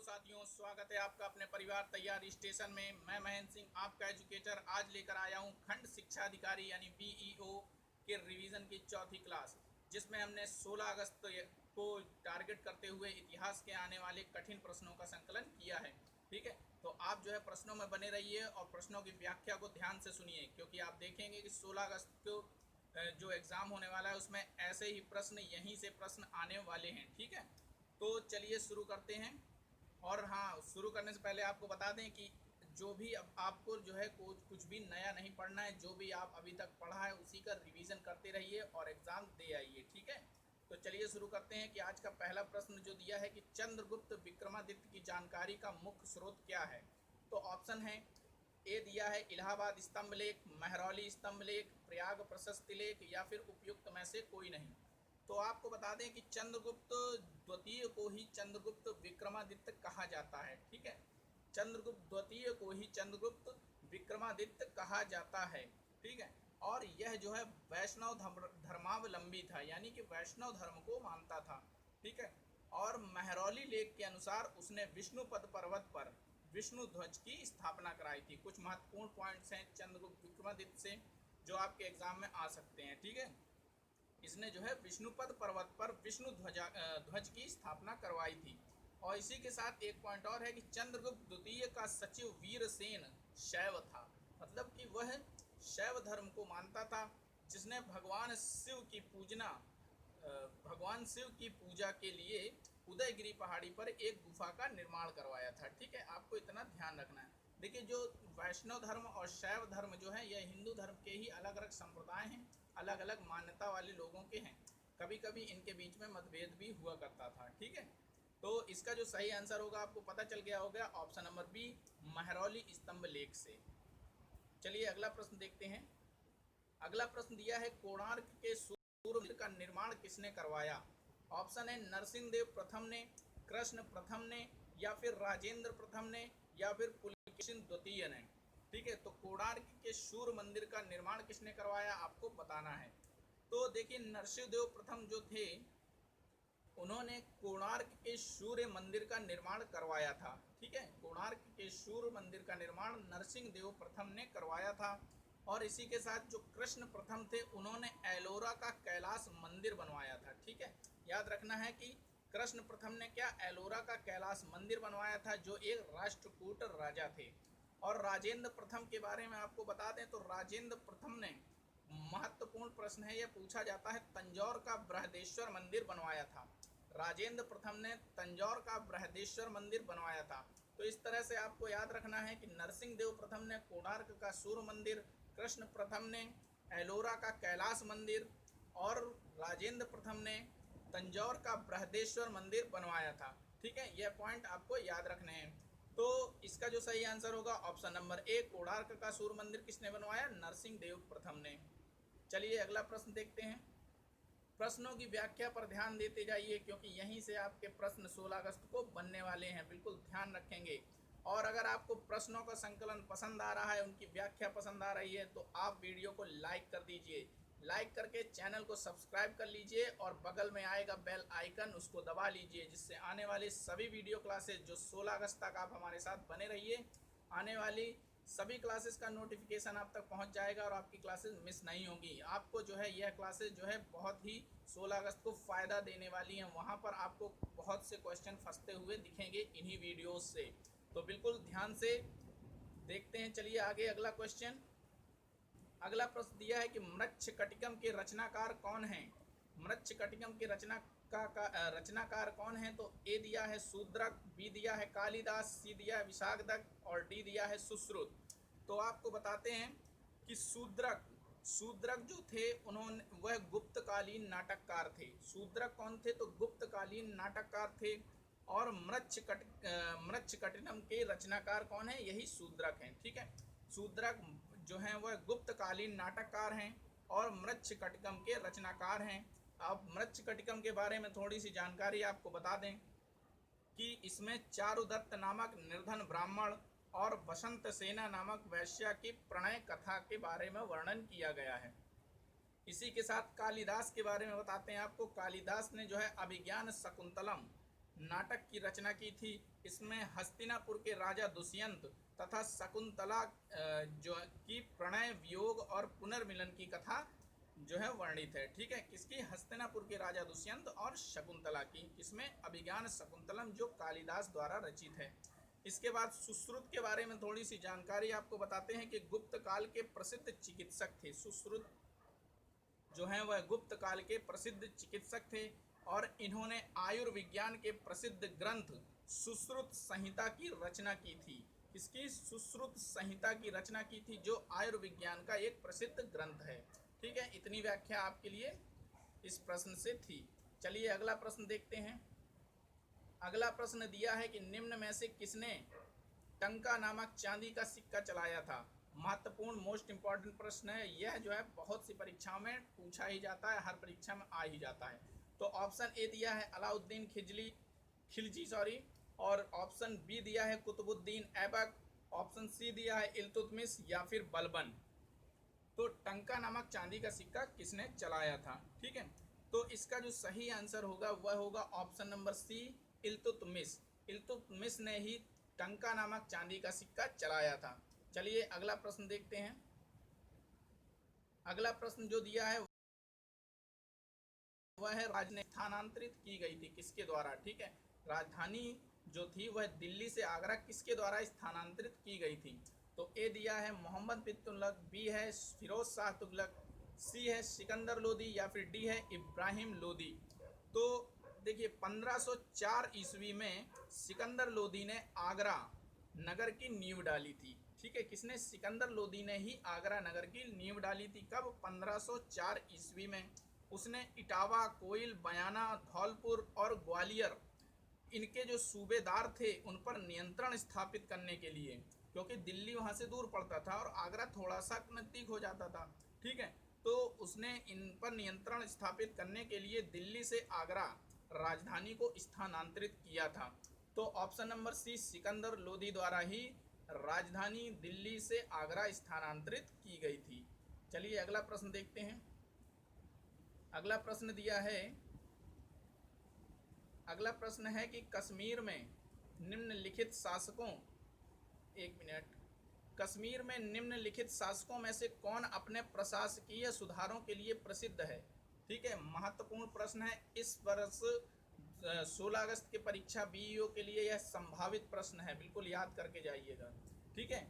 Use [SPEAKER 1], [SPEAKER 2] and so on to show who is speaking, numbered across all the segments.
[SPEAKER 1] साथियों, स्वागत है आपका अपने परिवार तैयारी स्टेशन में। मैं महेंद्र सिंह, आपका एजुकेटर, आज लेकर आया हूं खंड शिक्षा अधिकारी यानी बीईओ के रिवीजन की चौथी क्लास, जिसमें हमने 16 अगस्त को टारगेट करते हुए इतिहास के आने वाले कठिन प्रश्नों का संकलन किया है। ठीक है, तो आप जो है प्रश्नों में बने रहिए और प्रश्नों की व्याख्या को ध्यान से सुनिए, क्योंकि आप देखेंगे कि 16 अगस्त को जो एग्ज़ाम होने वाला है उसमें ऐसे ही प्रश्न, यहीं से प्रश्न आने वाले हैं। ठीक है, तो चलिए शुरू करते हैं। और हाँ, शुरू करने से पहले आपको बता दें कि जो भी अब आपको जो है कुछ भी नया नहीं पढ़ना है, जो भी आप अभी तक पढ़ा है उसी का रिवीजन करते रहिए और एग्ज़ाम दे आइए। ठीक है, तो चलिए शुरू करते हैं कि आज का पहला प्रश्न जो दिया है कि चंद्रगुप्त विक्रमादित्य की जानकारी का मुख्य स्रोत क्या है। तो ऑप्शन है, ए दिया है इलाहाबाद स्तंभ लेख, महरौली स्तंभ लेख, प्रयाग प्रशस्ति लेख, या फिर उपयुक्त में से कोई नहीं। तो आपको बता दें कि चंद्रगुप्त द्वितीय को ही चंद्रगुप्त विक्रमादित्य कहा जाता है। ठीक है, चंद्रगुप्त द्वितीय को ही चंद्रगुप्त विक्रमादित्य कहा जाता है। ठीक है, और यह जो है वैष्णव धर्मावलंबी था, यानी कि वैष्णव धर्म को मानता था। ठीक है, और महरौली लेख के अनुसार उसने विष्णुपद पर्वत पर विष्णु ध्वज की स्थापना कराई थी। कुछ महत्वपूर्ण पॉइंट्स हैं चंद्रगुप्त विक्रमादित्य से जो आपके एग्जाम में आ सकते हैं। ठीक है, इसने जो है विष्णुपद पर्वत पर विष्णु ध्वज की स्थापना करवाई थी। और इसी के साथ एक पॉइंट और है कि चंद्रगुप्त द्वितीय का सचिव वीरसेन शैव था, मतलब कि वह शैव धर्म को मानता था, जिसने भगवान शिव की पूजा के लिए उदयगिरी पहाड़ी पर एक गुफा का निर्माण करवाया था। ठीक है, आपको इतना ध्यान रखना है। देखिए, जो वैष्णव धर्म और शैव धर्म जो है यह हिंदू धर्म के ही अलग अलग संप्रदाय हैं, अलग अलग मान्यता वाले लोगों के हैं। कभी कभी इनके बीच में मतभेद भी हुआ करता था। ठीक है, तो इसका जो सही आंसर होगा आपको पता चल गया होगा, ऑप्शन नंबर बी, महरौली स्तंभ लेख से। चलिए अगला प्रश्न देखते हैं। अगला प्रश्न दिया है कोणार्क के सूर्य मंदिर का निर्माण किसने करवाया। ऑप्शन है नरसिंह देव प्रथम ने, कृष्ण प्रथम ने, या फिर राजेंद्र प्रथम ने, या फिर पुलकेशिन द्वितीय ने। ठीक है, तो कोणार्क के सूर्य मंदिर का निर्माण किसने करवाया आपको बताना है। तो देखिए, नरसिंह देव प्रथम जो थे उन्होंने कोणार्क के सूर्य मंदिर का निर्माण करवाया था। ठीक है, कोणार्क के सूर्य मंदिर का निर्माण नरसिंह देव प्रथम ने करवाया था। और इसी के साथ जो कृष्ण प्रथम थे उन्होंने एलोरा का कैलाश मंदिर बनवाया था। ठीक है, याद रखना है कि कृष्ण प्रथम ने क्या, एलोरा का कैलाश मंदिर बनवाया था, जो एक राष्ट्रकूट राजा थे। और राजेंद्र प्रथम के बारे में आपको बता दें तो राजेंद्र प्रथम ने, महत्वपूर्ण प्रश्न है यह, पूछा जाता है, तंजौर का बृहदेश्वर मंदिर बनवाया था। राजेंद्र प्रथम ने तंजौर का बृहदेश्वर मंदिर बनवाया था। तो इस तरह से आपको याद रखना है कि नरसिंह देव प्रथम ने कोणार्क का सूर्य मंदिर, कृष्ण प्रथम ने एलोरा का कैलाश मंदिर, और राजेंद्र प्रथम ने तंजौर का बृहदेश्वर मंदिर बनवाया था। ठीक है, यह पॉइंट आपको याद रखने हैं। तो इसका जो सही आंसर होगा ऑप्शन नंबर ए, कोणार्क का सूर्य मंदिर किसने बनवाया, नरसिंह देव प्रथम ने। चलिए अगला प्रश्न देखते हैं। प्रश्नों की व्याख्या पर ध्यान देते जाइए, क्योंकि यहीं से आपके प्रश्न 16 अगस्त को बनने वाले हैं, बिल्कुल ध्यान रखेंगे। और अगर आपको प्रश्नों का संकलन पसंद आ रहा है, उनकी व्याख्या पसंद आ रही है, तो आप वीडियो को लाइक कर दीजिए। लाइक करके चैनल को सब्सक्राइब कर लीजिए और बगल में आएगा बेल आइकन, उसको दबा लीजिए, जिससे आने वाली सभी वीडियो क्लासेस जो 16 अगस्त तक आप हमारे साथ बने रहिए, आने वाली सभी क्लासेस का नोटिफिकेशन आप तक पहुंच जाएगा और आपकी क्लासेस मिस नहीं होंगी। आपको जो है यह क्लासेस जो है बहुत ही 16 अगस्त को फ़ायदा देने वाली हैं। वहां पर आपको बहुत से क्वेश्चन फंसते हुए दिखेंगे इन्हीं वीडियोस से, तो बिल्कुल ध्यान से देखते हैं। चलिए आगे अगला क्वेश्चन। अगला प्रश्न दिया है कि मृच्छकटिकम के रचनाकार कौन हैं। मृच्छकटिकम के रचनाकार कौन है। तो ए दिया है शूद्रक, बी दिया है कालिदास, सी दिया है विशाखदत्त, और डी दिया है सुश्रुत। तो आपको बताते हैं कि शूद्रक जो थे उन्होंने, वह गुप्तकालीन नाटककार थे। शूद्रक कौन थे, तो गुप्तकालीन नाटककार थे। और मृच्छकटिकम के रचनाकार कौन है, यही शूद्रक हैं। ठीक है, शूद्रक जो हैं वह गुप्तकालीन नाटककार हैं और मृच्छकटिकम के रचनाकार हैं। अब मृच्छकटिकम के बारे में थोड़ी सी जानकारी आपको बता दें कि इसमें चारुदत्त नामक निर्धन ब्राह्मण और बसंत सेना नामक वैश्या की प्रणय कथा के बारे में वर्णन किया गया है। इसी के साथ कालिदास के बारे में बताते हैं आपको। कालिदास ने जो है अभिज्ञान शकुंतलम नाटक की रचना की थी। इसमें हस्तिनापुर के राजा दुष्यंत तथा शकुंतला जो की प्रणय, वियोग और पुनर्मिलन की कथा जो है वर्णित है। ठीक है, किसकी? हस्तिनापुर के राजा दुष्यंत और शकुंतला की। इसमें अभिज्ञान शकुंतलम जो कालिदास द्वारा रचित है। इसके बाद सुश्रुत के बारे में थोड़ी सी जानकारी आपको बताते हैं कि गुप्त काल के प्रसिद्ध चिकित्सक थे। सुश्रुत जो है वह गुप्त काल के प्रसिद्ध चिकित्सक थे और इन्होंने आयुर्विज्ञान के प्रसिद्ध ग्रंथ सुश्रुत संहिता की रचना की थी। इसकी सुश्रुत संहिता की रचना की थी जो आयुर्विज्ञान का एक प्रसिद्ध ग्रंथ है। ठीक है, इतनी व्याख्या आपके लिए इस प्रश्न से थी। चलिए अगला प्रश्न देखते हैं। अगला प्रश्न दिया है कि निम्न में से किसने टंका नामक चांदी का सिक्का चलाया था? महत्वपूर्ण मोस्ट इंपॉर्टेंट प्रश्न है यह, जो है बहुत सी परीक्षाओं में पूछा ही जाता है, हर परीक्षा में आ ही जाता है। तो ऑप्शन ए दिया है अलाउद्दीन खिलजी और ऑप्शन बी दिया है कुतुबुद्दीन ऐबक, ऑप्शन सी दिया है इल्तुतमिश या फिर बलबन। तो टंका नामक चांदी का सिक्का किसने चलाया था? ठीक है, तो इसका जो सही आंसर होगा वह होगा option number C, Iltutmish. Iltutmish ने ही टंका नामक चांदी का सिक्का चलाया था। चलिए अगला प्रश्न देखते हैं। अगला प्रश्न जो दिया है वह है राजधानी स्थानांतरित की गई थी किसके द्वारा? ठीक है, राजधानी जो थी वह दिल्ली से आगरा किसके द्वारा स्थानांतरित की गई थी? तो ए दिया है मोहम्मद बिन तुगलक, बी है फिरोज शाह तुगलक, सी है सिकंदर लोदी या फिर डी है इब्राहिम लोदी। तो देखिए 1504 ईस्वी में सिकंदर लोदी ने आगरा नगर की नींव डाली थी। ठीक है, किसने? सिकंदर लोदी ने ही आगरा नगर की नींव डाली थी। कब? 1504 ईस्वी में। उसने इटावा, कोइल, बयाना, धौलपुर और ग्वालियर इनके जो सूबेदार थे उन पर नियंत्रण स्थापित करने के लिए, क्योंकि दिल्ली वहाँ से दूर पड़ता था और आगरा थोड़ा सा नज़दीक हो जाता था। ठीक है, तो उसने इन पर नियंत्रण स्थापित करने के लिए दिल्ली से आगरा राजधानी को स्थानांतरित किया था। तो option number C, Sikandar Lodi द्वारा ही राजधानी दिल्ली से आगरा स्थानांतरित की गई थी। चलिए अगला प्रश्न देखते हैं। अगला प्रश्न दिया है, अगला प्रश्न है कि कश्मीर में निम्नलिखित शासकों, एक मिनट, कश्मीर में निम्नलिखित शासकों में से कौन अपने प्रशासकीय सुधारों के लिए प्रसिद्ध है? ठीक है, महत्वपूर्ण प्रश्न है। इस वर्ष 16 अगस्त के परीक्षा बीईओ के लिए यह संभावित प्रश्न है, बिल्कुल याद करके जाइएगा। ठीक है,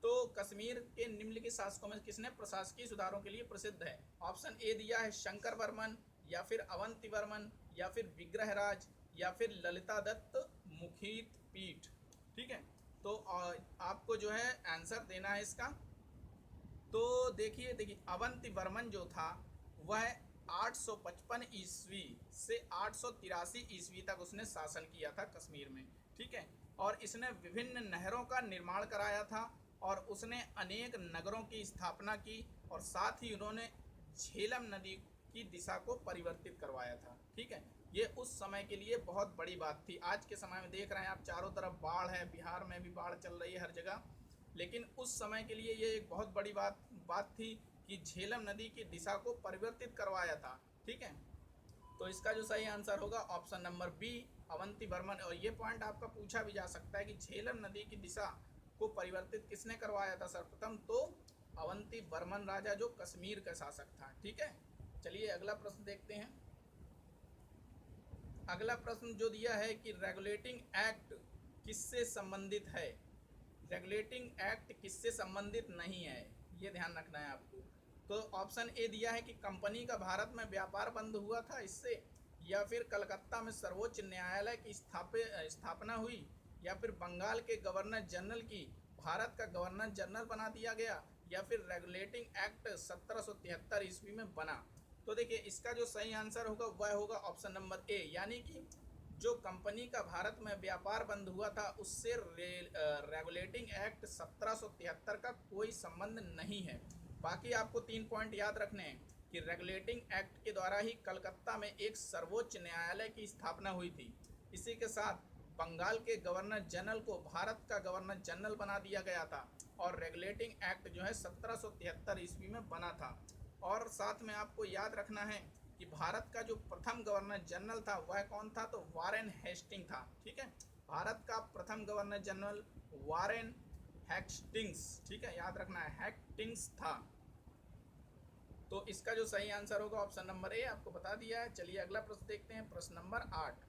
[SPEAKER 1] तो कश्मीर के निम्नलिखित शासकों में किसने प्रशासकीय सुधारों के लिए प्रसिद्ध है? ऑप्शन ए दिया है शंकर वर्मन या फिर अवंती वर्मन या फिर विग्रहराज या फिर ललिता दत्त मुखीत पीठ। ठीक है, तो आपको जो है आंसर देना है इसका। तो देखिए अवंती वर्मन जो था वह 855 ईस्वी से 883 ईस्वी तक उसने शासन किया था कश्मीर में। ठीक है, और इसने विभिन्न नहरों का निर्माण कराया था और उसने अनेक नगरों की स्थापना की और साथ ही उन्होंने झेलम नदी की दिशा को परिवर्तित करवाया था। ठीक है, ये उस समय के लिए बहुत बड़ी बात थी। आज के समय में देख रहे हैं आप चारों तरफ बाढ़ है, बिहार में भी बाढ़ चल रही है हर जगह, लेकिन उस समय के लिए ये एक बहुत बड़ी बात थी कि झेलम नदी की दिशा को परिवर्तित करवाया था। ठीक है, तो इसका जो सही आंसर होगा option number B, Avanti Varman. और ये पॉइंट आपका पूछा भी जा सकता है कि झेलम नदी की दिशा को परिवर्तित किसने करवाया था सर्वप्रथम? तो अवंती वर्मन राजा जो कश्मीर का शासक था। ठीक है, चलिए अगला प्रश्न देखते हैं। अगला प्रश्न जो दिया है कि रेगुलेटिंग एक्ट किससे संबंधित है? रेगुलेटिंग एक्ट किससे संबंधित नहीं है, ये ध्यान रखना है आपको। तो ऑप्शन ए दिया है कि कंपनी का भारत में व्यापार बंद हुआ था इससे, या फिर कलकत्ता में सर्वोच्च न्यायालय की स्थापना हुई, या फिर बंगाल के गवर्नर जनरल की भारत का गवर्नर जनरल बना दिया गया, या फिर रेगुलेटिंग एक्ट 1773 ईस्वी में बना। तो देखिए इसका जो सही आंसर होगा वह होगा ऑप्शन नंबर ए, यानी कि जो कंपनी का भारत में व्यापार बंद हुआ था उससे रेगुलेटिंग एक्ट 1773 का कोई संबंध नहीं है। बाकी आपको 3 पॉइंट याद रखने हैं कि रेगुलेटिंग एक्ट के द्वारा ही कलकत्ता में एक सर्वोच्च न्यायालय की स्थापना हुई थी। इसी के साथ बंगाल के गवर्नर जनरल को भारत का गवर्नर जनरल बना दिया गया था और रेगुलेटिंग एक्ट जो है 1773 ईस्वी में बना था। और साथ में आपको याद रखना है कि भारत का जो प्रथम गवर्नर जनरल था वह कौन था, तो वारेन हेस्टिंग था। ठीक है, भारत का प्रथम गवर्नर जनरल वारेन हेस्टिंग्स, ठीक है, याद रखना है हेस्टिंग्स था। तो इसका जो सही आंसर होगा ऑप्शन नंबर ए, आपको बता दिया है। चलिए अगला प्रश्न देखते हैं, प्रश्न नंबर 8।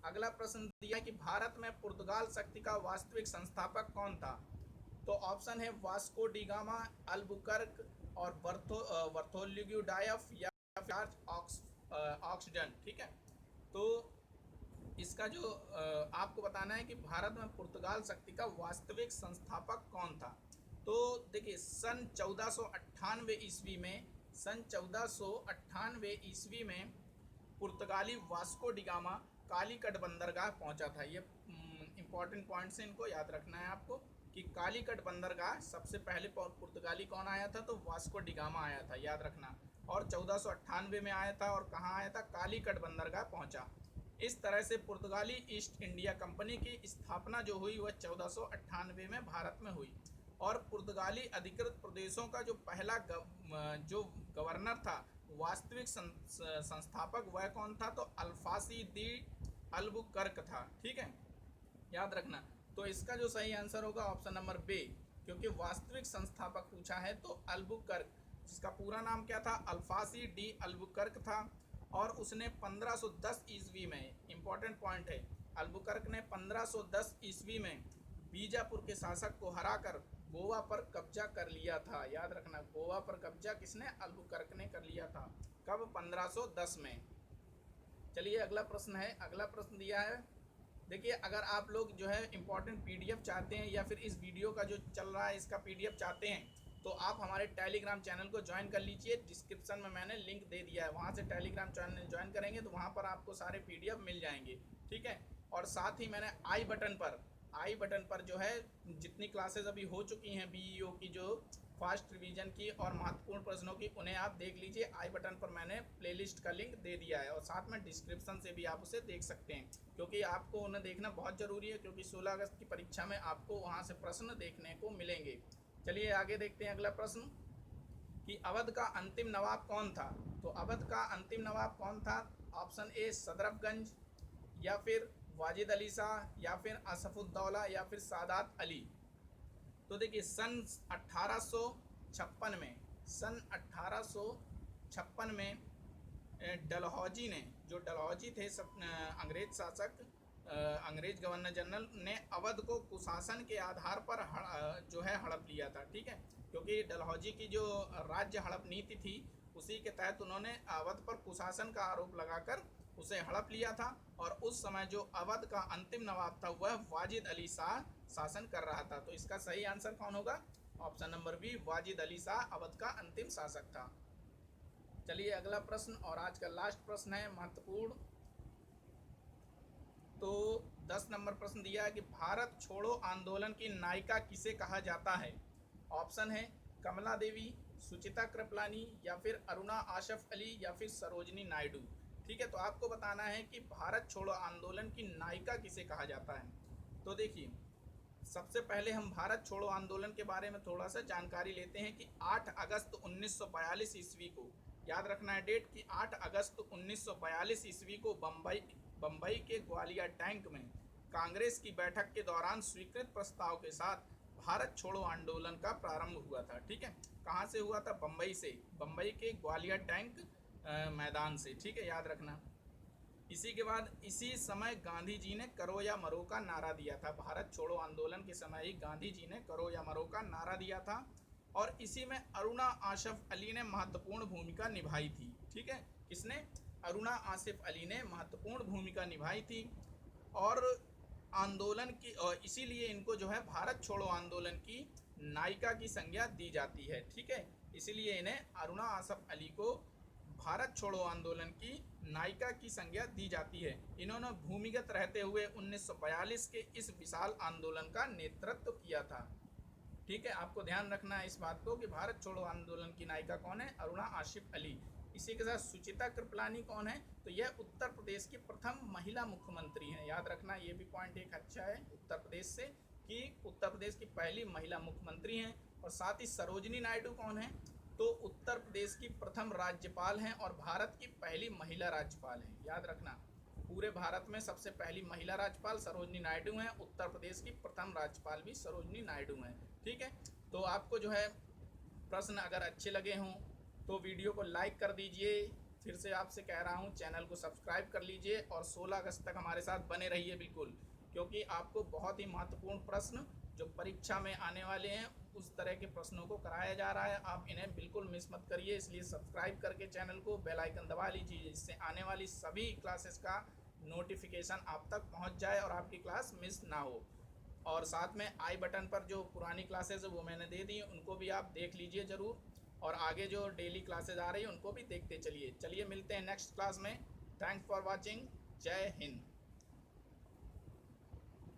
[SPEAKER 1] अगला प्रश्न दिया है कि भारत में पुर्तगाल शक्ति का वास्तविक संस्थापक कौन था। तो ऑप्शन है वास्को डी गामा, अल्बुकर्क और बर्थोलोम्यू डायफ या जॉर्ज ऑक्सजन। ठीक है, तो इसका जो आपको बताना है कि भारत में पुर्तगाल शक्ति का वास्तविक संस्थापक कौन था। तो देखिए सन 1498 ईस्वी में, सन 1498 ईस्वी में पुर्तगाली वास्को डिगामा कालीकट बंदरगाह पहुंचा था। ये इंपॉर्टेंट पॉइंट्स हैं, इनको याद रखना है आपको कि कालीकट बंदरगाह सबसे पहले पुर्तगाली कौन आया था, तो वास्को डिगामा आया था, याद रखना। और 1498 में आया था और कहाँ आया था, कालीकट बंदरगाह पहुंचा। इस तरह से पुर्तगाली ईस्ट इंडिया कंपनी की स्थापना जो हुई वह 1498 में भारत में हुई। और पुर्तगाली अधिकृत प्रदेशों का जो पहला जो गवर्नर था, वास्तविक संस्थापक वह कौन था, तो अल्फासी दी अल्बुकर्क था। ठीक है, याद रखना। तो इसका जो सही आंसर होगा ऑप्शन नंबर बी, क्योंकि वास्तविक संस्थापक पूछा है तो अल्बुकर्क, जिसका पूरा नाम क्या था, अल्फासी डी अल्बुकर्क था। और उसने 1510 ईस्वी में, इंपॉर्टेंट पॉइंट है, अल्बुकर्क ने 1510 ईस्वी में बीजापुर के शासक को हराकर गोवा पर कब्जा कर लिया था। याद रखना, गोवा पर कब्जा किसने, अल्बुकर्क ने कर लिया था। कब, 1510 में। चलिए अगला प्रश्न है, अगला प्रश्न दिया है। देखिए अगर आप लोग जो है इंपॉर्टेंट पीडीएफ चाहते हैं या फिर इस वीडियो का जो चल रहा है इसका पीडीएफ चाहते हैं, तो आप हमारे टेलीग्राम चैनल को ज्वाइन कर लीजिए। डिस्क्रिप्शन में मैंने लिंक दे दिया है, वहाँ से टेलीग्राम चैनल ज्वाइन करेंगे तो वहाँ पर आपको सारे पीडीएफ मिल जाएंगे। ठीक है, और साथ ही मैंने आई बटन पर जो है जितनी क्लासेस अभी हो चुकी हैं बीईओ की, जो फास्ट रिवीजन की और महत्वपूर्ण प्रश्नों की, उन्हें आप देख लीजिए। आई बटन पर मैंने प्लेलिस्ट का लिंक दे दिया है और साथ में डिस्क्रिप्शन से भी आप उसे देख सकते हैं, क्योंकि आपको उन्हें देखना बहुत ज़रूरी है, क्योंकि 16 अगस्त की परीक्षा में आपको वहाँ से प्रश्न देखने को मिलेंगे। चलिए आगे देखते हैं अगला प्रश्न कि अवध का अंतिम नवाब कौन था। तो अवध का अंतिम नवाब कौन था, ऑप्शन ए सदरफगंज, या फिर वाजिद अली शाह, या फिर असफुद्दौला, या फिर सादात अली। तो देखिए सन 1856 में, सन 1856 में डलहौजी ने, जो डलहौजी थे अंग्रेज शासक, अंग्रेज गवर्नर जनरल ने अवध को कुशासन के आधार पर जो है हड़प लिया था। ठीक है, क्योंकि डलहौजी की जो राज्य हड़प नीति थी उसी के तहत उन्होंने अवध पर कुशासन का आरोप लगाकर उसे हड़प लिया था। और उस समय जो अवध का अंतिम नवाब था वह वाजिद अली शाह शासन कर रहा था। तो इसका सही आंसर कौन होगा, option number B, Wajid Ali Shah Awadh का अंतिम शासक था। चलिए अगला प्रश्न और आज का लास्ट प्रश्न है, महत्वपूर्ण। तो 10 नंबर प्रश्न दिया है कि भारत छोड़ो आंदोलन की नायिका किसे कहा जाता है। ऑप्शन है कमला देवी, सुचिता कृपलानी, या फिर अरुणा आसफ अली, या फिर सरोजनी नायडू। ठीक है, तो आपको बताना है कि भारत छोड़ो आंदोलन की नायिका किसे कहा जाता है। तो देखिए सबसे पहले हम भारत छोड़ो आंदोलन के बारे में थोड़ा सा जानकारी लेते हैं कि 8 अगस्त 1942 ईस्वी को, याद रखना है डेट, कि 8 अगस्त 1942 ईस्वी को बम्बई के ग्वालियर टैंक में कांग्रेस की बैठक के दौरान स्वीकृत प्रस्ताव के साथ भारत छोड़ो आंदोलन का प्रारंभ हुआ था। ठीक है, कहाँ से हुआ था, बम्बई से, बम्बई के ग्वालियर टैंक मैदान से। ठीक है, याद रखना। इसी के बाद इसी समय गांधी जी ने करो या मरो का नारा दिया था। भारत छोड़ो आंदोलन के समय ही गांधी जी ने करो या मरो का नारा दिया था। और इसी में अरुणा आसफ अली ने महत्वपूर्ण भूमिका निभाई थी। ठीक है, किसने, अरुणा आसिफ अली ने महत्वपूर्ण भूमिका निभाई थी। और आंदोलन की, और इसीलिए इनको जो है भारत छोड़ो आंदोलन की नायिका की संज्ञा दी जाती है। ठीक है, इसीलिए इन्हें, अरुणा आसफ अली को भारत छोड़ो आंदोलन की नायिका की संज्ञा दी जाती है। इन्होंने भूमिगत रहते हुए 1942 के इस विशाल आंदोलन का नेतृत्व किया था। ठीक है, आपको ध्यान रखना है इस बात को कि भारत छोड़ो आंदोलन की नायिका कौन है, अरुणा आसिफ अली। इसी के साथ सुचिता कृपलानी कौन है, तो यह उत्तर प्रदेश की प्रथम महिला मुख्यमंत्री हैं। याद रखना, ये भी पॉइंट एक अच्छा है उत्तर प्रदेश से, कि उत्तर प्रदेश की पहली महिला मुख्यमंत्री हैं। और साथ ही सरोजनी नायडू कौन है, तो तो उत्तर प्रदेश की प्रथम राज्यपाल हैं और भारत की पहली महिला राज्यपाल हैं। याद रखना, पूरे भारत में सबसे पहली महिला राज्यपाल सरोजनी नायडू हैं, उत्तर प्रदेश की प्रथम राज्यपाल भी सरोजनी नायडू हैं। ठीक है, तो आपको जो है प्रश्न अगर अच्छे लगे हों तो वीडियो को लाइक कर दीजिए। फिर से आपसे कह रहा हूँ, चैनल को सब्सक्राइब कर लीजिए और 16 अगस्त तक हमारे साथ बने रहिए बिल्कुल, क्योंकि आपको बहुत ही महत्वपूर्ण प्रश्न जो परीक्षा में आने वाले हैं उस तरह के प्रश्नों को कराया जा रहा है। आप इन्हें बिल्कुल मिस मत करिए, इसलिए सब्सक्राइब करके चैनल को बेल आइकन दबा लीजिए, जिससे आने वाली सभी क्लासेस का नोटिफिकेशन आप तक पहुंच जाए और आपकी क्लास मिस ना हो। और साथ में आई बटन पर जो पुरानी क्लासेस है वो मैंने दे दी, उनको भी आप देख लीजिए ज़रूर, और आगे जो डेली क्लासेस आ रही हैं उनको भी देखते चलिए। चलिए मिलते हैं नेक्स्ट क्लास में। Thanks for watching. जय हिंद।